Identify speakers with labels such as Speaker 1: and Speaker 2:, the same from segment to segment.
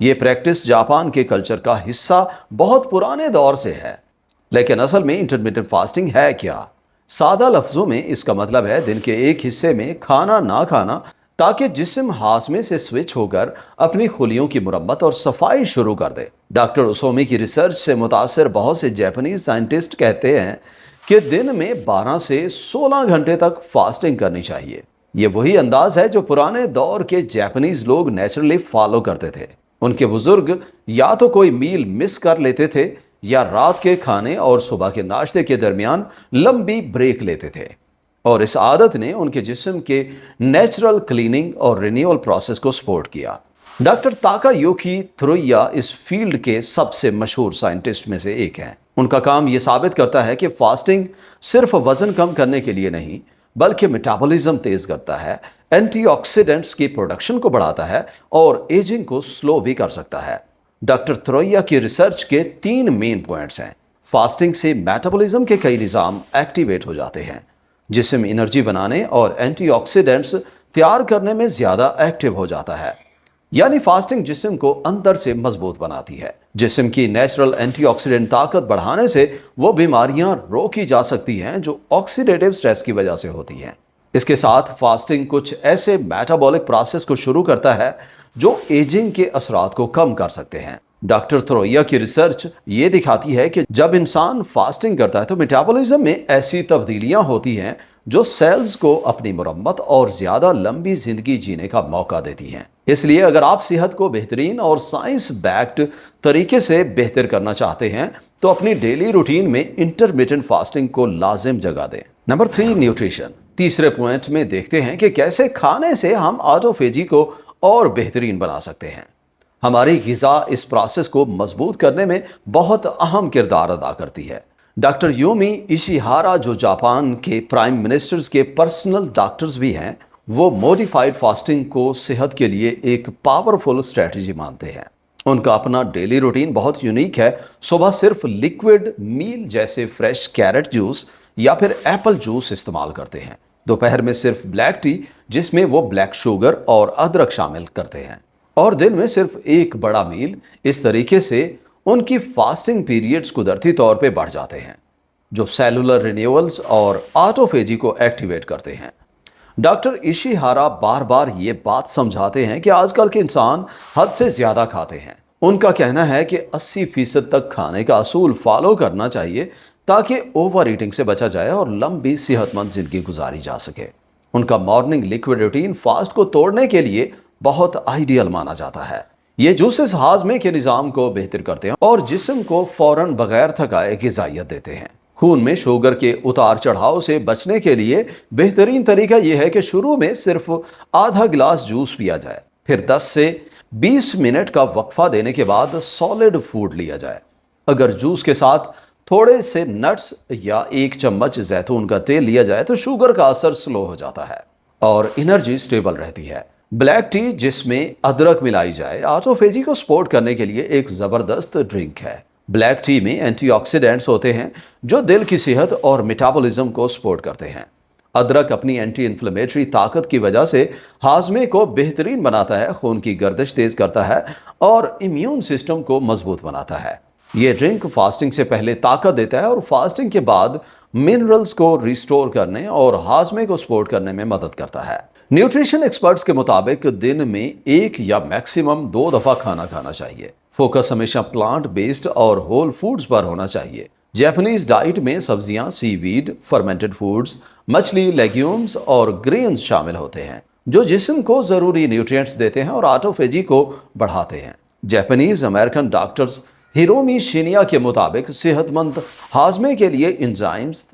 Speaker 1: یہ practice Japan کے culture کا حصہ بہت پرانے دور سے ہے۔ لیکن اصل میں انٹرمیٹنٹ فاسٹنگ ہے کیا؟ سادہ لفظوں میں اس کا مطلب ہے دن کے ایک حصے میں کھانا نہ کھانا تاکہ جسم ہاضمے سے سوئچ ہو کر اپنی خلیوں کی مرمت اور صفائی شروع کر دے۔ ڈاکٹر اوسومی کی ریسرچ سے متاثر بہت سے جاپانیز سائنٹسٹ کہتے ہیں کہ دن میں 12 سے 16 گھنٹے تک فاسٹنگ کرنی چاہیے۔ یہ وہی انداز ہے جو پرانے دور کے جاپانیز لوگ نیچرلی فالو کرتے تھے۔ ان کے بزرگ یا تو کوئی میل مس کر لیتے تھے یا رات کے کھانے اور صبح کے ناشتے کے درمیان لمبی بریک لیتے تھے، اور اس عادت نے ان کے جسم کے نیچرل کلیننگ اور رینیول پروسیس کو سپورٹ کیا۔ ڈاکٹر تاکا یوکی تھرویا اس فیلڈ کے سب سے مشہور سائنٹسٹ میں سے ایک ہیں۔ ان کا کام یہ ثابت کرتا ہے کہ فاسٹنگ صرف وزن کم کرنے کے لیے نہیں بلکہ میٹابولزم تیز کرتا ہے، اینٹی آکسیڈنٹس کی پروڈکشن کو بڑھاتا ہے اور ایجنگ کو سلو بھی کر سکتا ہے۔ ڈاکٹر تھرویا کی ریسرچ کے 3 مین پوائنٹس ہیں۔ فاسٹنگ سے میٹابولزم کے کئی نظام ایکٹیویٹ ہو جاتے ہیں، جسم انرجی بنانے اور اینٹی آکسیڈنٹس تیار کرنے میں زیادہ ایکٹیو ہو جاتا ہے، یعنی فاسٹنگ جسم کو اندر سے مضبوط بناتی ہے۔ جسم کی نیچرل اینٹی آکسیڈنٹ طاقت بڑھانے سے وہ بیماریاں روکی جا سکتی ہیں جو آکسیڈیٹیو سٹریس کی وجہ سے ہوتی ہیں۔ اس کے ساتھ فاسٹنگ کچھ ایسے میٹابولک پروسیس کو شروع کرتا ہے جو ایجنگ کے اثرات کو کم کر سکتے ہیں۔ ڈاکٹر تھرویا کی ریسرچ یہ دکھاتی ہے کہ جب انسان فاسٹنگ کرتا ہے تو میٹابولزم میں ایسی تبدیلیاں ہوتی ہیں جو سیلز کو اپنی مرمت اور زیادہ لمبی زندگی جینے کا موقع دیتی ہیں۔ اس لیے اگر آپ صحت کو بہترین اور سائنس بیکڈ طریقے سے بہتر کرنا چاہتے ہیں تو اپنی ڈیلی روٹین میں انٹرمیٹنٹ فاسٹنگ کو لازم جگہ دیں۔ Number 3، nutrition. تیسرے پوائنٹ میں دیکھتے ہیں کہ کیسے کھانے سے ہم آٹوفیجی کو اور بہترین بنا سکتے ہیں۔ ہماری غذا اس پروسیس کو مضبوط کرنے میں بہت اہم کردار ادا کرتی ہے۔ ڈاکٹر یومی ایشیہارا، جو جاپان کے پرائم منسٹرز کے پرسنل ڈاکٹرز بھی ہیں، وہ موڈیفائڈ فاسٹنگ کو صحت کے لیے ایک پاورفل اسٹریٹجی مانتے ہیں۔ ان کا اپنا ڈیلی روٹین بہت یونیک ہے۔ صبح صرف لیکوڈ میل جیسے فریش کیرٹ جوس یا پھر ایپل جوس استعمال کرتے ہیں۔ دوپہر میں صرف بلیک ٹی جس میں وہ بلیک شوگر اور ادرک شامل کرتے ہیں، اور دن میں صرف ایک بڑا میل۔ اس طریقے سے ان کی فاسٹنگ پیریڈز قدرتی طور پہ بڑھ جاتے ہیں جو سیلولر رینیولز اور آٹوفیجی کو ایکٹیویٹ کرتے ہیں۔ ڈاکٹر ایشیہارا بار بار یہ بات سمجھاتے ہیں کہ آج کل کے انسان حد سے زیادہ کھاتے ہیں۔ ان کا کہنا ہے کہ 80% تک کھانے کا اصول فالو کرنا چاہیے تاکہ اوور ایٹنگ سے بچا جائے اور لمبی صحت مند زندگی گزاری جا سکے۔ ان کا مارننگ لیکوڈ روٹین فاسٹ کو توڑنے کے لیے بہت آئیڈیل مانا جاتا ہے۔ یہ جوسز ہاضمے کے نظام کو بہتر کرتے ہیں اور جسم کو فوراً بغیر تھکائے غذائیت دیتے ہیں۔ خون میں شوگر کے اتار چڑھاؤ سے بچنے کے لیے بہترین طریقہ یہ ہے کہ شروع میں صرف آدھا گلاس جوس پیا جائے، پھر 10 سے 20 منٹ کا وقفہ دینے کے بعد سالڈ فوڈ لیا جائے۔ اگر جوس کے ساتھ تھوڑے سے نٹس یا 1 چمچ زیتون کا تیل لیا جائے تو شوگر کا اثر سلو ہو جاتا ہے اور انرجی سٹیبل رہتی ہے۔ بلیک ٹی جس میں ادرک ملائی جائے آٹوفیجی کو سپورٹ کرنے کے لیے ایک زبردست ڈرنک ہے۔ بلیک ٹی میں اینٹی آکسیڈنٹس ہوتے ہیں جو دل کی صحت اور میٹابولزم کو سپورٹ کرتے ہیں۔ ادرک اپنی اینٹی انفلیمیٹری طاقت کی وجہ سے ہاضمے کو بہترین بناتا ہے، خون کی گردش تیز کرتا ہے اور امیون سسٹم کو مضبوط بناتا ہے۔ یہ ڈرنک فاسٹنگ سے پہلے طاقت دیتا ہے اور فاسٹنگ کے بعد منرلز کو ریسٹور کرنے اور ہاضمے کو سپورٹ کرنے میں مدد کرتا ہے۔ نیوٹریشن ایکسپرٹس کے مطابق دن میں 1 یا میکسیمم 2 دفعہ کھانا کھانا چاہیے۔ فوکس ہمیشہ پلانٹ بیسڈ اور ہول فوڈز پر ہونا چاہیے۔ جاپانیز ڈائٹ میں سبزیاں، سی ویڈ، فرمنٹڈ فوڈز، مچھلی، لیگیومز اور گرینز شامل ہوتے ہیں جو جسم کو ضروری نیوٹرینٹس دیتے ہیں اور آٹوفیجی کو بڑھاتے ہیں۔ جاپانیز امریکن ڈاکٹرز ہیرومی شینیا کے مطابق صحت مند ہاضمے کے لیے انزائمز،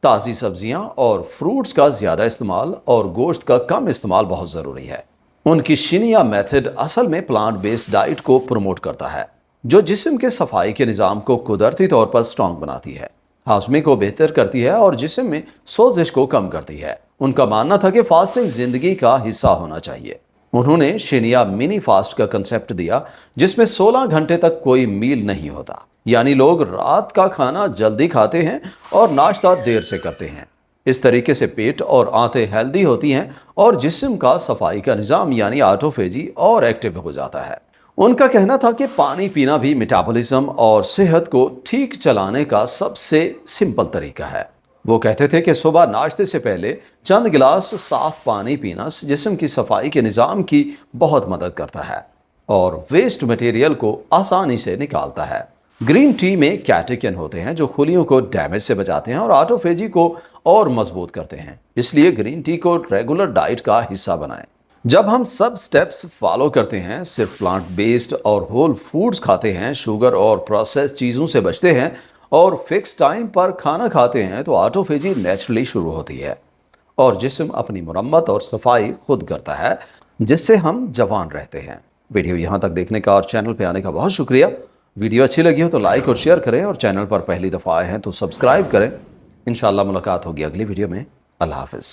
Speaker 1: تازی سبزیاں اور فروٹس کا زیادہ استعمال اور گوشت کا کم استعمال بہت ضروری ہے۔ ان کی شینیا میتھڈ اصل میں پلانٹ بیسڈ ڈائٹ کو پروموٹ کرتا ہے جو جسم کے صفائی کے نظام کو قدرتی طور پر سٹرونگ بناتی ہے، ہاضمے کو بہتر کرتی ہے اور جسم میں سوزش کو کم کرتی ہے۔ ان کا ماننا تھا کہ فاسٹنگ زندگی کا حصہ ہونا چاہیے۔ انہوں نے شینیا منی فاسٹ کا کنسیپٹ دیا جس میں 16 گھنٹے تک کوئی میل نہیں ہوتا، یعنی لوگ رات کا کھانا جلدی کھاتے ہیں اور ناشتہ دیر سے کرتے ہیں۔ اس طریقے سے پیٹ اور آنتیں ہیلدی ہوتی ہیں اور جسم کا صفائی کا نظام یعنی آٹوفیجی اور ایکٹیو ہو جاتا ہے۔ ان کا کہنا تھا کہ پانی پینا بھی میٹابولزم اور صحت کو ٹھیک چلانے کا سب سے سمپل طریقہ ہے۔ وہ کہتے تھے کہ صبح ناشتے سے پہلے چند گلاس صاف پانی پینا جسم کی صفائی کے نظام کی بہت مدد کرتا ہے اور ویسٹ مٹیریل کو آسانی سے نکالتا ہے۔ گرین ٹی میں کیٹیکن ہوتے ہیں جو خلیوں کو ڈیمیج سے بچاتے ہیں اور آٹوفیجی کو اور مضبوط کرتے ہیں، اس لیے گرین ٹی کو ریگولر ڈائٹ کا حصہ بنائیں۔ جب ہم سب سٹیپس فالو کرتے ہیں، صرف پلانٹ بیسڈ اور ہول فوڈز کھاتے ہیں، شوگر اور پروسیس چیزوں سے بچتے ہیں اور فکس ٹائم پر کھانا کھاتے ہیں، تو آٹوفیجی نیچرلی شروع ہوتی ہے اور جسم اپنی مرمت اور صفائی خود کرتا ہے، جس سے ہم جوان رہتے ہیں۔ ویڈیو یہاں تک دیکھنے کا اور چینل پہ آنے کا بہت شکریہ۔ ویڈیو اچھی لگی ہو تو لائک اور شیئر کریں اور چینل پر پہلی دفعہ آئے ہیں تو سبسکرائب کریں۔ انشاءاللہ ملاقات ہوگی اگلی ویڈیو میں۔ اللہ حافظ۔